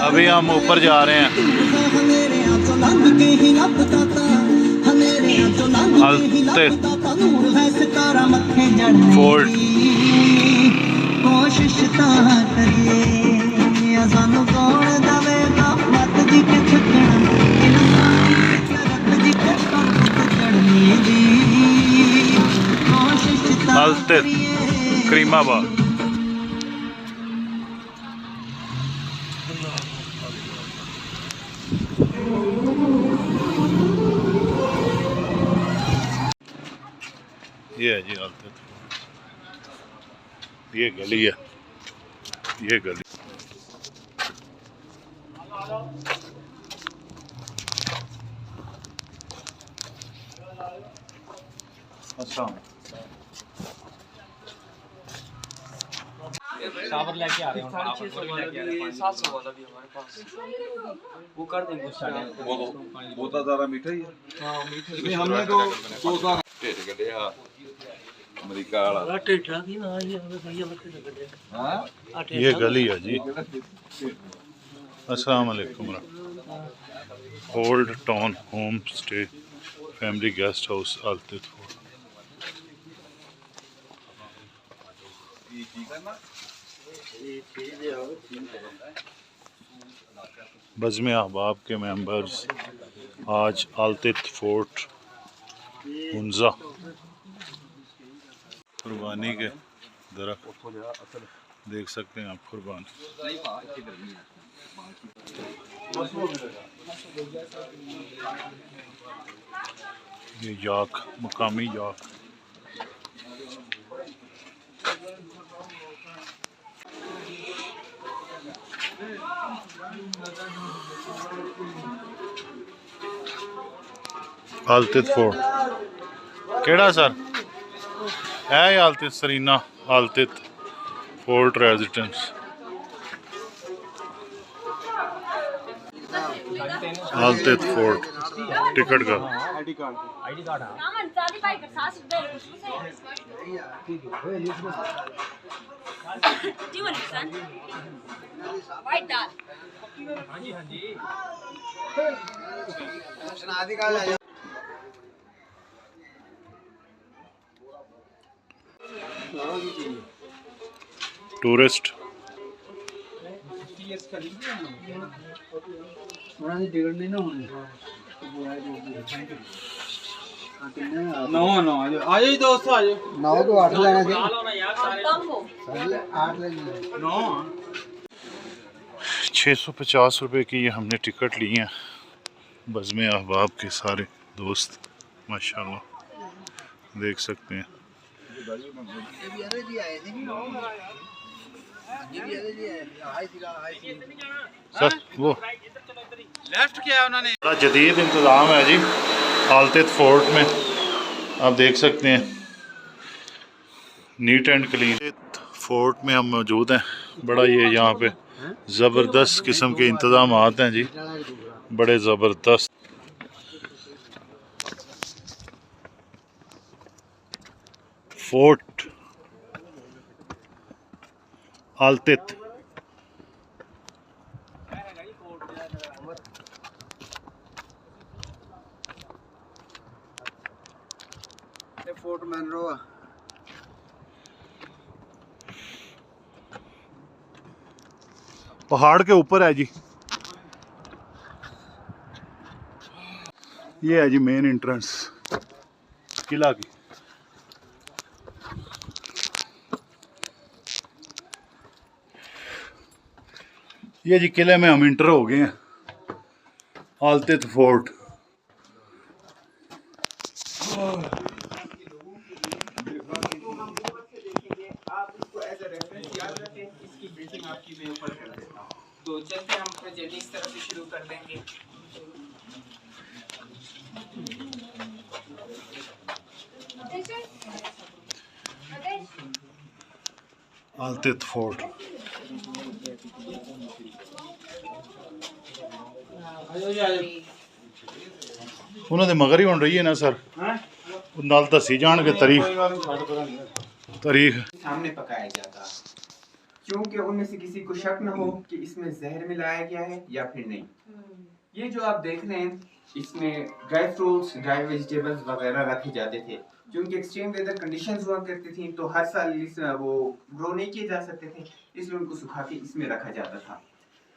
अभी हम ऊपर जा रहे हैं। अल्तिफ फोर्ट। अल्तिफ करीमाबाद। ये है जी अल्तिफ, ये गली है, ये गली। शावर लेके आ रहे हैं, 700 वाला भी हमारे पास, वो कर देंगे वो तो ज़्यादा मीठा ही है। हाँ मीठे नहीं हमने तो 200 टेट गड्ढे आ अमेरिका वाला टेटा की ना ये हमें सही अलग से गड्ढे। हां ये गली है जी। अस्सलाम वालेकुम। Old town home stay family guest house Altif. Bazm Ahbab के मेंबर्स आज अल्तिफ फोर्ट हुंजा कुर्बानी के दरख्त देख सकते हैं आप। कुर्बान ये याक, मुकामी याक। अल्तिफ फोर्ट केड़ा सर है? Altif Sarina Altif fort residence. Altif fort ticket का आईडी कार्ड टूरिस्ट नौ नौ आ जाओ दोस्तों आ जाओ। 9 तो 8 लेना चाहिए। 8 लेना 9 650 रुपये की ये हमने टिकट ली है। बज़्म अहबाब के सारे दोस्त माशाल्लाह देख सकते हैं। सर वो लेफ्ट किया उन्होंने। बड़ा जदीद इंतज़ाम है जी अल्तिफ फोर्ट में, आप देख सकते हैं नीट एंड क्लीन। फोर्ट में हम मौजूद हैं। बड़ा ये यहाँ पे ज़बरदस्त किस्म के इंतज़ाम हैं जी, बड़े ज़बरदस्त। फोर्ट अल्तिफ फोर्ट मैनरो पहाड़ के ऊपर है जी। ये है जी मेन एंट्रेंस किला की। ये जी किले में हम इंटर हो गए हैं अल्तिफ फोर्ट। तो चलते हैं हम अपनी जर्नी इस तरफ से शुरू कर देंगे। अल्तिफ फोर्ट उन्होंने मगर ही होन रही है ना सर, नाल दसी जान के तारीख सामने पकाया जाता। क्योंकि उनमें से किसी को शक न हो कि इसमें जहर मिलाया गया है या फिर नहीं। ये जो आप देख रहे हैं इसमें ड्राई फ्रूट्स, ड्राई वेजिटेबल्स वगैरह रखे जाते थे। क्योंकि एक्सट्रीम वेदर कंडीशंस हुआ करती थी तो हर साल वो ग्रो नहीं किए जा सकते थे, इसलिए उनको सुखा के इसमें रखा जाता था।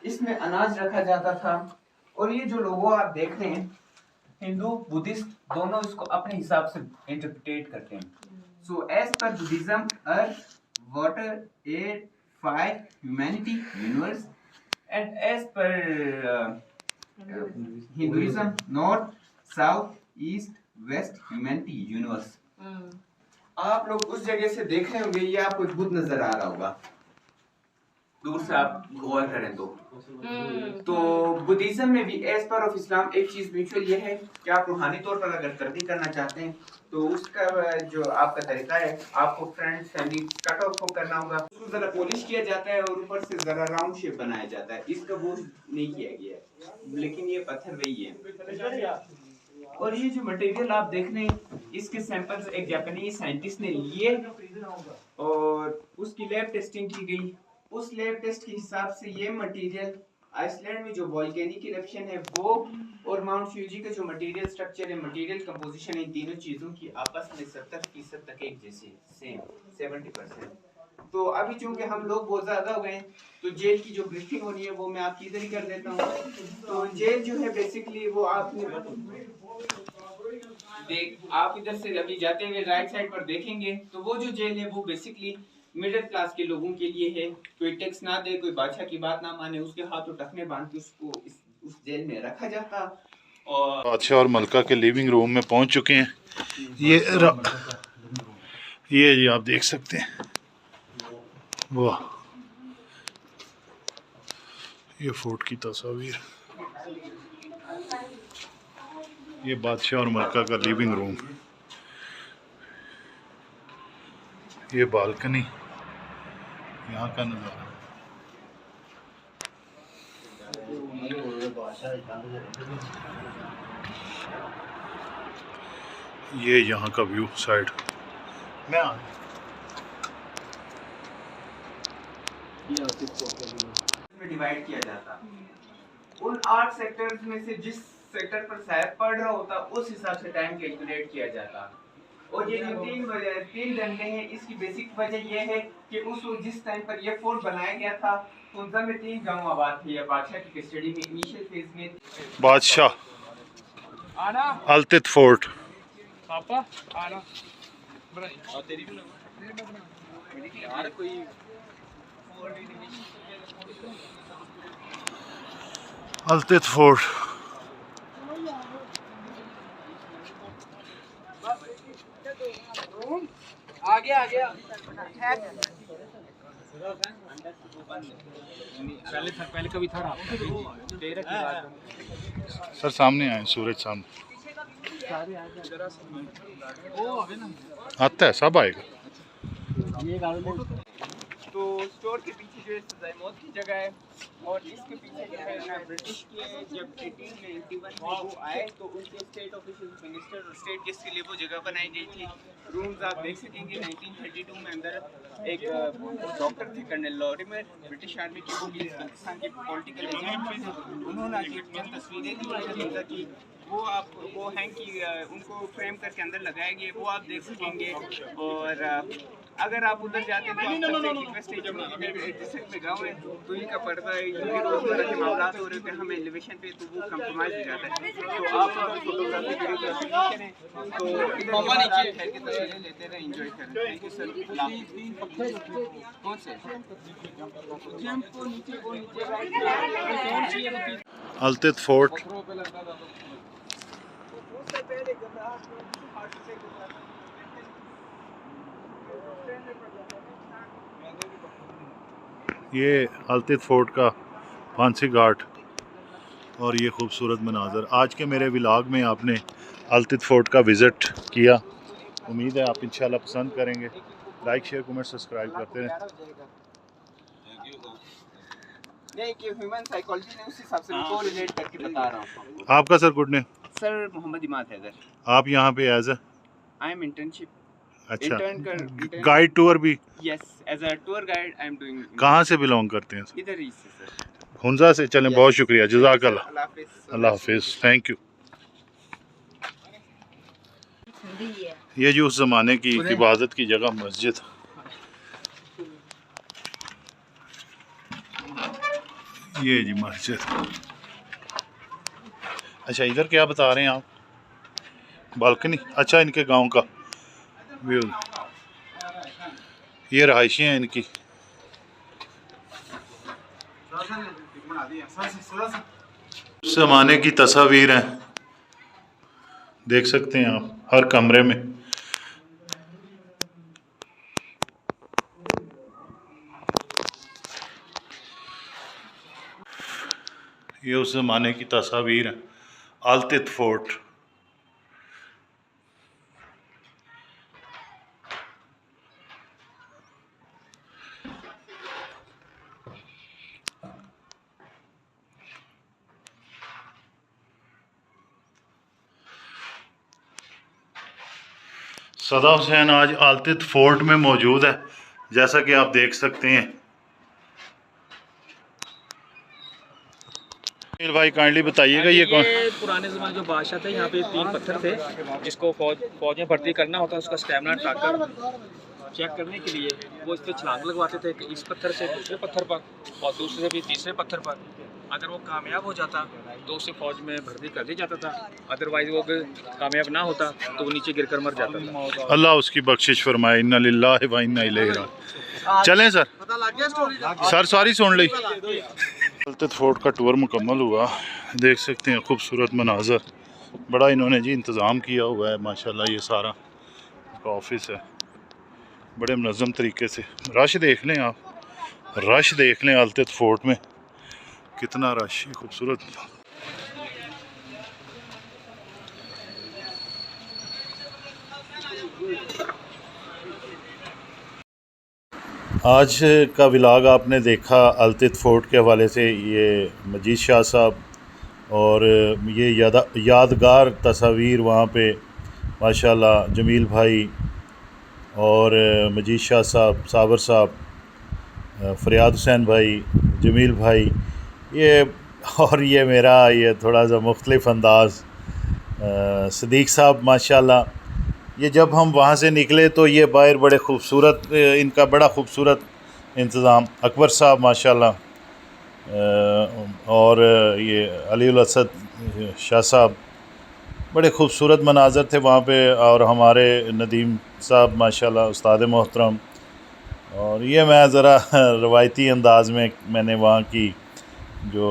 इसमें अनाज रखा जाता था। और ये जो लोगो आप देख रहे हैं, हिंदू बुद्धिस्ट दोनों इसको अपने हिसाब से इंटरप्रेट करते हैं। So as per Buddhism, earth, water, air, fire, humanity, universe, and as per Hinduism, north, south, east, west, humanity, universe. आप लोग उस जगह से देख रहे होंगे, ये आपको एक बुद्ध नजर आ रहा होगा दूर से आप गौर करें तो बुद्धिज्म में भी एज पर ऑफ इस्लाम एक चीज म्यूचुअल ये है कि आप रूहानी तौर पर अगर तरक्की करना चाहते हैं तो उसका जो आपका तरीका है, आपको फ्रेंड्स फैमिली कट ऑफ को करना होगा। उसको जरा पॉलिश किया जाता है और ऊपर से जरा राउंड शेप बनाया जाता है। इसका बोझ नहीं किया गया है, लेकिन ये पत्थर वही है। और ये जो मटेरियल आप देख रहे हैं, इसके सैंपल्स एक जापानीज साइंटिस्ट ने लिए और उसकी लैब टेस्टिंग की गई। उस लैब टेस्ट के हिसाब से ये मटेरियल आइसलैंड में जो वोल्केनिक इरप्शन है वो और माउंट फ्यूजी का जो मटेरियल स्ट्रक्चर है, मटेरियल कंपोजिशन है, इन तीनों चीजों की आपस में 70% तक एक जैसी, सेम 70%। तो अभी चूंकि हम लोग बहुत ज्यादा हो गए तो जेल की जो ब्रीफिंग होनी है वो मैं आपकी इधर ही कर देता हूँ। तो जेल जो है बेसिकली वो आपने आप इधर से अभी जाते हुए राइट साइड पर देखेंगे तो वो जो जेल है वो बेसिकली मिडिल क्लास के लोगों के लिए है। कोई टैक्स ना दे, कोई बादशाह की बात ना माने, उसके हाथों टखने बांध के उसको उस जेल में रखा जाता। और बादशाह और मलका के लिविंग रूम में पहुंच चुके हैं। ये जी आप देख सकते हैं, वाह, ये फोर्ट की तस्वीर, ये बादशाह और मलका का लिविंग रूम, ये बालकनी, यहाँ का नज़ारा। ये यहाँ का व्यू साइड में डिवाइड किया जाता। उन 8 सेक्टर्स में से जिस सेक्टर पर शायद पढ़ रहा होता उस हिसाब से टाइम कैलकुलेट किया जाता। और ये जो तीन डंडे हैं, इसकी बेसिक वजह यह है कि उस जिस टाइम पर यह फोर्ट बनाया गया था उन सब में 3 गांव आबाद थे। या बादशाह की कस्टडी में इनिशियल फेज में बादशाह अल्तित फोर्ट, पापा आना तेरी भी यार कोई अल्तित फोर्ट। आ गया पहले कभी था तेरा की बात सर सामने आए, सूरज सामने आता है, सब आएगा। तो स्टोर के पीछे जो है सजाइमौत की जगह है और इसके पीछे जो है ब्रिटिश के जब 1891 में वो आए तो उनके स्टेट ऑफिशियल मिनिस्टर और स्टेट गेस्ट के लिए वो जगह बनाई गई थी। रूम्स आप देख सकेंगे 1932 में अंदर एक डॉक्टर थे कर्नल लॉरिमर, ब्रिटिश आर्मी के वो भी पाकिस्तान के पॉलिटिकल एजेंट थे। उन्होंने आके चंद तस्वीरें दी वो आप वो हैं कि उनको फ्रेम करके अंदर लगाए गए, वो आप देख सकेंगे। और अगर आप उधर जाते हैं तो आपसे रिक्वेस्ट है, जब डिस्ट्रिक्ट में गाँव है तो इनका पर्दा ये रोजमर्रा के मामला हो रहे हैं, हमें एलिवेशन पे तो वो कंप्रोमाइज हो जाता है। तो आप उधर फोटोग्राफी वीडियोग्राफी करें तो इधर नीचे ठहर के तस्वीरें लेते रहे, एंजॉय करें। Thank you sir. कौन से अल्तित फोर्ट ये अल्तित फोर्ट का फांसी घाट और ये खूबसूरत मनाज़र। आज के मेरे व्लॉग में आपने अल्तित फोर्ट का विज़िट किया, उम्मीद है आप इंशाल्लाह पसंद करेंगे। लाइक शेयर कमेंट सब्सक्राइब करते रहें। नहीं कि ह्यूमन साइकोलॉजी ने उस हिसाब से को रिलेट करके बता रहा हूँ। आपका sir good name? Sir Mohammad Imad Haider. आप यहाँ पे एज आई एम इंटर्नशिप अच्छा, इंटर्न गाइड टूर भी? Yes, as a tour guide I am doing. कहाँ से बिलोंग करते हैं? इधर ही से सर। हुंजा से। चलें, बहुत शुक्रिया, जज़ाकल्लाह, अल्लाह हाफिज़। अल्लाह हाफिज़, थैंक यू। ये जो उस ज़माने की इबादत की जगह मस्जिद, ये जी मस्जिद। अच्छा, इधर क्या बता रहे हैं आप? बालकनी? अच्छा, इनके गांव का व्यू। ये रहायशी हैं इनकी। उस ज़माने की तस्वीर हैं, देख सकते हैं आप हर कमरे में। ये उस ज़माने की तस्वीर हैं, अल्तित फोर्ट। सदा हुसैन आज अल्तित फोर्ट में मौजूद है, जैसा कि आप देख सकते हैं। भाई काइंडली बताइएगा ये कौन? पुराने ज़माने जो बादशाह थे, यहाँ पे 3 पत्थर थे जिसको फौज में भर्ती करना होता है, उसका स्टैमिना टाकर चेक करने के लिए वो इस पर छलांग लगवाते थे, इस पत्थर से दूसरे पत्थर पर और दूसरे से भी तीसरे पत्थर पर। अगर वो कामयाब हो जाता तो उसे फौज में भर्ती कर दिया जाता था, अदरवाइज वो कामयाब ना होता तो वो नीचे गिरकर मर जाता था। अल्लाह उसकी बख्शिश फरमाए। इन्ना लिल्लाहि व इन्ना इलैहि राजिऊन। चलें सर, सर सॉरी सुन ली। अल्तित फोर्ट का टूर मुकम्मल हुआ। देख सकते हैं खूबसूरत मनाजर, बड़ा इन्होंने जी इंतज़ाम किया हुआ है माशाल्लाह। ये सारा ऑफिस है, बड़े मुनज़्ज़म तरीके से। रश देख लें आप, रश देख लें अल्तित फोर्ट में कितना रश है, खूबसूरत। आज का व्लॉग आपने देखा अल्तित फोर्ट के हवाले से। ये मजीद शाह साहब और ये यादगार तस्वीर वहाँ पे माशाल्लाह, जमील भाई और मजीद शाह साहब, साबर साहब, फ़रियाद हुसैन भाई, जमील भाई, ये और ये मेरा ये थोड़ा सा मुख्तलिफ़ अंदाज़ सदीक़ साहब माशाल्लाह। ये जब हम वहाँ से निकले तो ये बाहर बड़े खूबसूरत, इनका बड़ा खूबसूरत इंतज़ाम। अकबर साहब माशाल्लाह, और ये अलीउल असद शाह साहब, बड़े खूबसूरत मनाज़र थे वहाँ पे। और हमारे नदीम साहब माशाल्लाह उस्ताद मोहतरम। और ये मैं ज़रा रवायती अंदाज़ में मैंने वहाँ की जो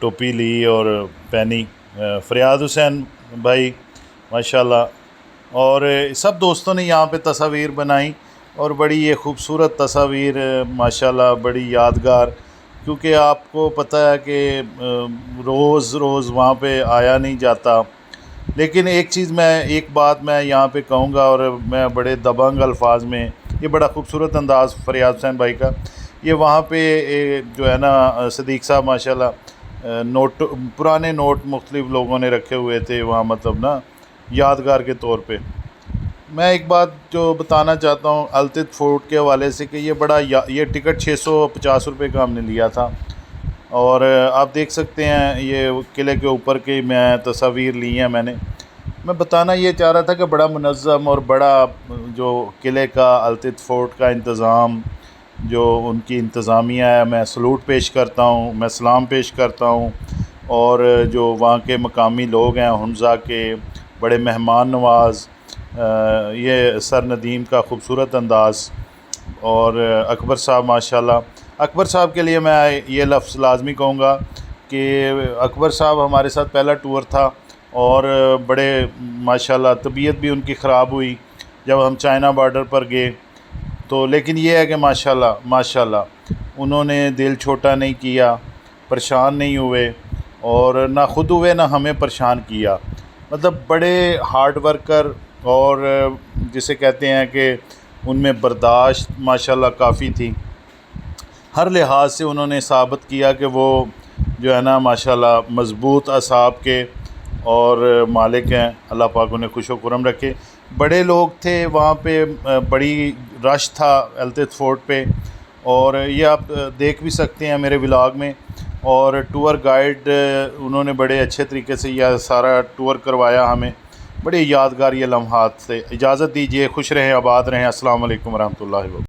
टोपी ली और पहनी। फ़रियाद हुसैन भाई माशाल्लाह, और सब दोस्तों ने यहाँ पे तस्वीर बनाई और बड़ी ये खूबसूरत तस्वीर माशाल्लाह, बड़ी यादगार। क्योंकि आपको पता है कि रोज़ रोज़ वहाँ पे आया नहीं जाता। लेकिन एक बात मैं यहाँ पे कहूँगा, और मैं बड़े दबंग अल्फाज में, ये बड़ा खूबसूरत अंदाज़ फ़रियाद हुसैन भाई का। ये वहाँ पे जो है ना सदीक़ साहब माशाल्लाह, पुराने नोट मुख्तलिफ़ लोगों ने रखे हुए थे वहाँ, मतलब ना यादगार के तौर पे। मैं एक बात जो बताना चाहता हूँ अल्तित फोर्ट के हवाले से कि ये टिकट 650 रुपये का हमने लिया था। और आप देख सकते हैं ये किले के ऊपर की मैं तस्वीर ली हैं मैंने। मैं बताना ये चाह रहा था कि बड़ा मुनज़्ज़म और बड़ा जो किले का अल्तित फोर्ट का इंतज़ाम, जो उनकी इंतज़ामिया है, मैं सलूट पेश करता हूँ, मैं सलाम पेश करता हूँ। और जो वहाँ के मकामी लोग हैं हुंजा के, बड़े मेहमान नवाज़, ये सर नदीम का खूबसूरत अंदाज़, और अकबर साहब माशाल्लाह। अकबर साहब के लिए मैं ये लफ्ज़ लाजमी कहूँगा कि अकबर साहब हमारे साथ पहला टूर था और बड़े माशाल्लाह तबीयत भी उनकी ख़राब हुई जब हम चाइना बॉर्डर पर गए तो। लेकिन ये है कि माशाल्लाह माशाल्लाह उन्होंने दिल छोटा नहीं किया, परेशान नहीं हुए, और ना ख़ुद हुए ना हमें परेशान किया। मतलब बड़े हार्ड वर्कर, और जिसे कहते हैं कि उनमें बर्दाश्त माशाल्लाह काफ़ी थी। हर लिहाज से उन्होंने साबित किया कि वो जो है ना माशाल्लाह मज़बूत असाब के और मालिक हैं। अल्लाह पाक उन्हें खुश व खुरम रखे। बड़े लोग थे वहाँ पे, बड़ी रश था अल्तित फोर्ट पे, और ये आप देख भी सकते हैं मेरे व्लॉग में। और टूर गाइड उन्होंने बड़े अच्छे तरीके से यह सारा टूर करवाया हमें, बड़े यादगार ये लम्हात थे। इजाज़त दीजिए, खुश रहें, आबाद रहें। अस्सलाम वालेकुम रहमतुल्लाहि व बरकातहू।